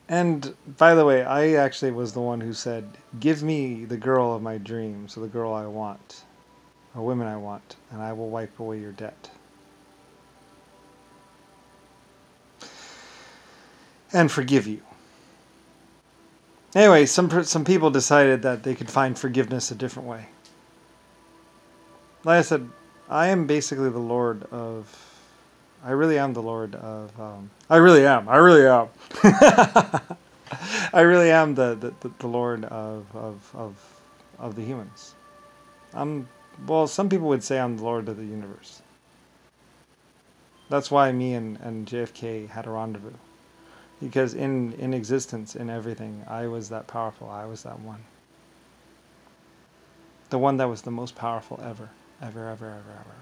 And by the way, I actually was the one who said, "Give me the girl of my dreams, or the girl I want, or women I want, and I will wipe away your debt and forgive you." Anyway, some people decided that they could find forgiveness a different way. Like I said, I am basically the Lord of. I really am the Lord of. I really am. I really am. I really am the Lord of the humans. I'm well. Some people would say I'm the Lord of the universe. That's why me and JFK had a rendezvous. Because in existence, in everything, I was that powerful. I was that one. The one that was the most powerful ever. Ever, ever, ever, ever.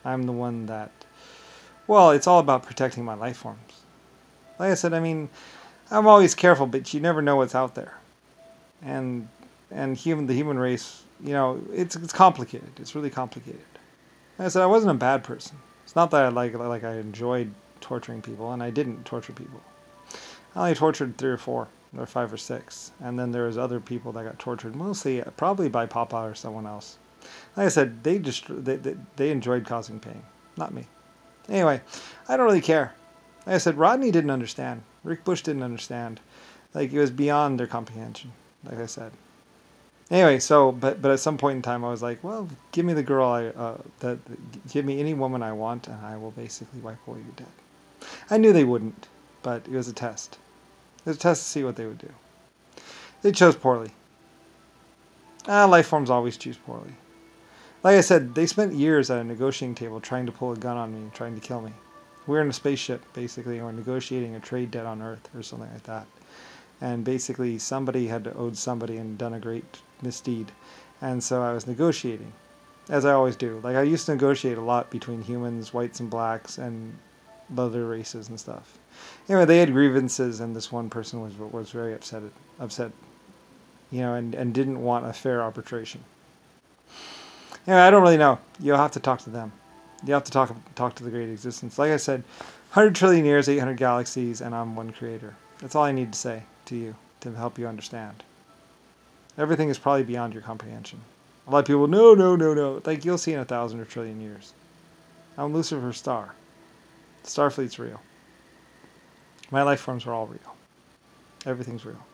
I'm the one that, well, it's all about protecting my life forms. Like I said, I mean, I'm always careful, but you never know what's out there. And the human race, it's complicated. It's really complicated. Like I said, I wasn't a bad person. It's not that I enjoyed torturing people, and I didn't torture people. I only tortured 3 or 4, or 5 or 6, and then there was other people that got tortured, mostly probably by Papa or someone else. Like I said, they enjoyed causing pain, not me. Anyway, I don't really care. Like I said, Rodney didn't understand. Rick Bush didn't understand. Like, it was beyond their comprehension. Like I said. Anyway, so but at some point in time, I was like, well, give me the girl give me any woman I want, and I will basically wipe away your debt. I knew they wouldn't, but it was a test. It was a test to see what they would do. They chose poorly. Life forms always choose poorly. Like I said, they spent years at a negotiating table trying to pull a gun on me, trying to kill me. We were in a spaceship, basically, and we're negotiating a trade debt on Earth or something like that. And basically, somebody had owed somebody and done a great misdeed. And so I was negotiating, as I always do. Like, I used to negotiate a lot between humans, whites and blacks, and other races and stuff. Anyway, they had grievances, and this one person was very upset, and didn't want a fair arbitration. Anyway, I don't really know. You'll have to talk to them. You have to talk to the great existence. Like I said, 100 trillion years, 800 galaxies, and I'm one creator. That's all I need to say to you to help you understand. Everything is probably beyond your comprehension. A lot of people, no, no, no, no. Like, you'll see in 1,000 or trillion years. I'm Lucifer's star. Starfleet's real. My life forms are all real. Everything's real.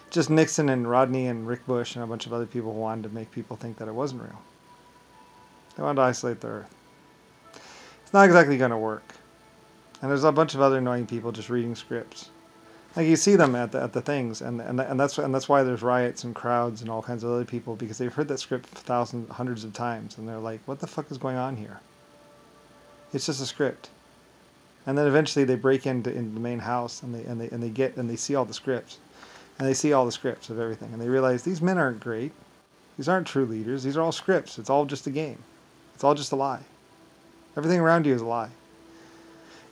Just Nixon and Rodney and Rick Bush and a bunch of other people wanted to make people think that it wasn't real. They wanted to isolate the Earth. It's not exactly going to work. And there's a bunch of other annoying people just reading scripts. Like, you see them at the things, and that's why there's riots and crowds and all kinds of other people, because they've heard that script thousands, hundreds of times, and they're like, "What the fuck is going on here?" It's just a script. And then eventually they break into the main house, and they see all the scripts, and they see all the scripts of everything, and they realize these men aren't great. These aren't true leaders. These are all scripts. It's all just a game. It's all just a lie. Everything around you is a lie.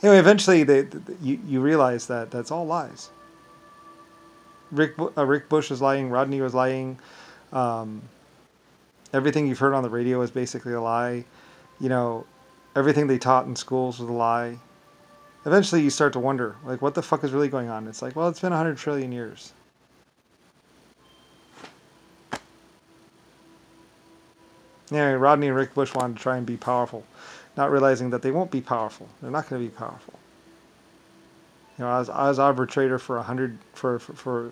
Anyway, eventually you realize that that's all lies. Rick Bush was lying. Rodney was lying. Everything you've heard on the radio is basically a lie. Everything they taught in schools was a lie. Eventually you start to wonder, like, what the fuck is really going on? It's like, well, it's been 100 trillion years. Anyway, Rodney and Rick Bush wanted to try and be powerful, not realizing that they won't be powerful. They're not going to be powerful. I was arbitrator for 100 for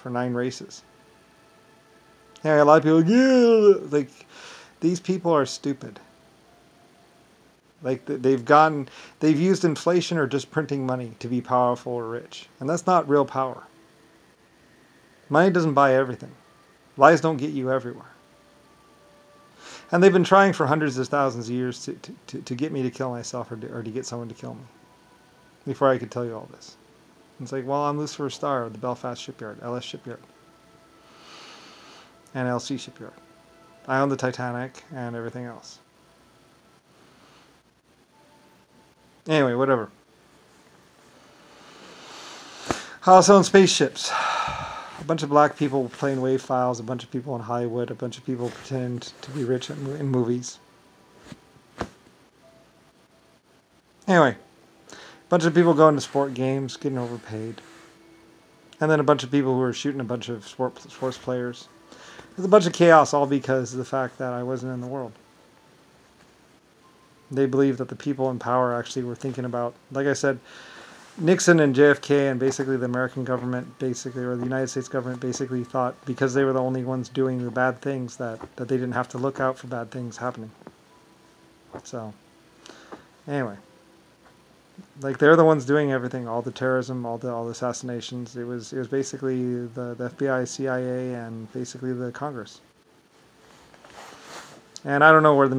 9 races. Yeah, a lot of people, yeah, like, these people are stupid. Like, they've used inflation or just printing money to be powerful or rich, and that's not real power. Money doesn't buy everything. Lies don't get you everywhere. And they've been trying for hundreds of thousands of years to get me to kill myself or to get someone to kill me before I could tell you all this. It's like, well, I'm Lucifer Star of the Belfast Shipyard, LS Shipyard, and LC Shipyard. I own the Titanic and everything else. Anyway, whatever. I also own spaceships. A bunch of black people playing wave files, a bunch of people in Hollywood, a bunch of people pretending to be rich in movies. Anyway, a bunch of people going to sport games, getting overpaid. And then a bunch of people who were shooting a bunch of sports players. There's a bunch of chaos, all because of the fact that I wasn't in the world. They believed that the people in power actually were thinking about, like I said, Nixon and JFK and basically the American government, basically, or the United States government, basically thought because they were the only ones doing the bad things that they didn't have to look out for bad things happening. So, anyway, like they're the ones doing everything, all the terrorism, all the assassinations. It was basically the FBI, CIA, and basically the Congress. And I don't know where the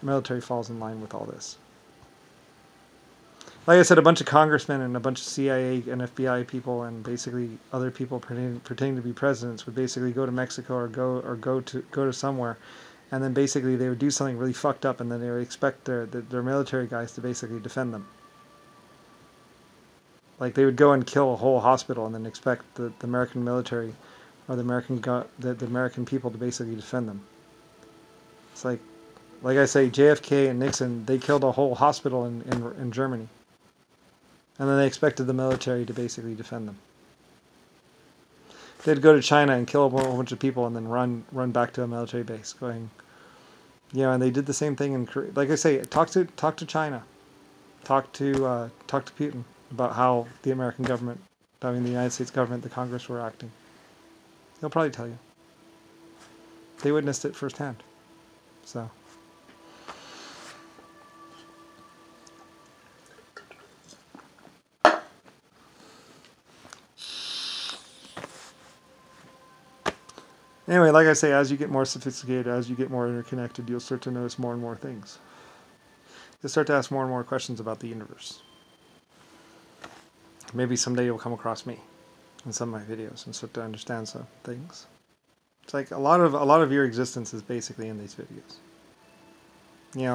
military falls in line with all this. Like I said, a bunch of congressmen and a bunch of CIA and FBI people and basically other people pretending to be presidents would basically go to Mexico or go to somewhere, and then basically they would do something really fucked up, and then they would expect their military guys to basically defend them. Like they would go and kill a whole hospital and then expect the American military or the American people to basically defend them. It's like I say, JFK and Nixon, they killed a whole hospital in Germany. And then they expected the military to basically defend them. They'd go to China and kill a whole bunch of people and then run back to a military base, going, and they did the same thing in Korea. Like I say, talk to China, talk to Putin about how the American government, the United States government, the Congress were acting. They'll probably tell you. They witnessed it firsthand. So. Anyway, like I say, as you get more sophisticated, as you get more interconnected, you'll start to notice more and more things. You'll start to ask more and more questions about the universe. Maybe someday you'll come across me in some of my videos and start to understand some things. It's like a lot of your existence is basically in these videos.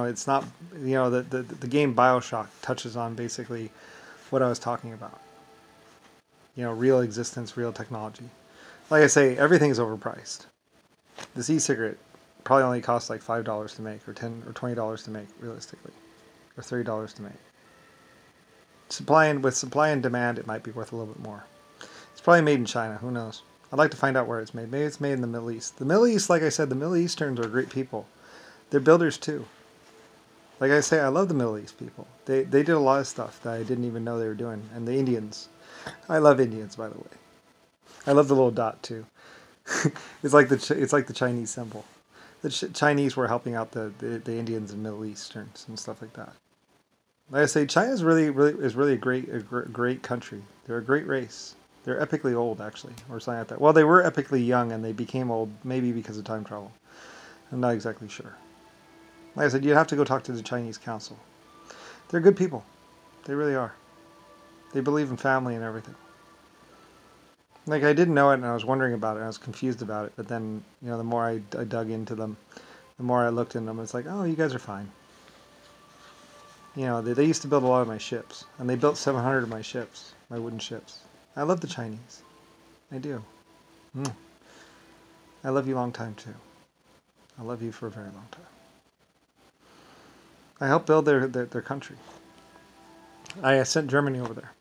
It's not, the game BioShock touches on basically what I was talking about. Real existence, real technology. Like I say, everything's overpriced. This e-cigarette probably only costs like $5 to make, or $10 or $20 to make, realistically, or $30 to make. With supply and demand, it might be worth a little bit more. It's probably made in China. Who knows? I'd like to find out where it's made. Maybe it's made in the Middle East. The Middle East, like I said, the Middle Easterns are great people. They're builders too. Like I say, I love the Middle East people. They did a lot of stuff that I didn't even know they were doing. And the Indians. I love Indians, by the way. I love the little dot too. It's like the Chinese symbol. The Chinese were helping out the Indians and Middle Easterns and stuff like that. Like I say, China is really a great country. They're a great race. They're epically old, actually, or something like that. Well, they were epically young, and they became old, maybe because of time travel. I'm not exactly sure. Like I said, you'd have to go talk to the Chinese council. They're good people. They really are. They believe in family and everything. Like, I didn't know it, and I was wondering about it, and I was confused about it, but then, the more I dug into them, the more I looked into them, it's like, oh, you guys are fine. They used to build a lot of my ships, and they built 700 of my ships, my wooden ships. I love the Chinese. I do. I love you a long time, too. I love you for a very long time. I helped build their country. I sent Germany over there.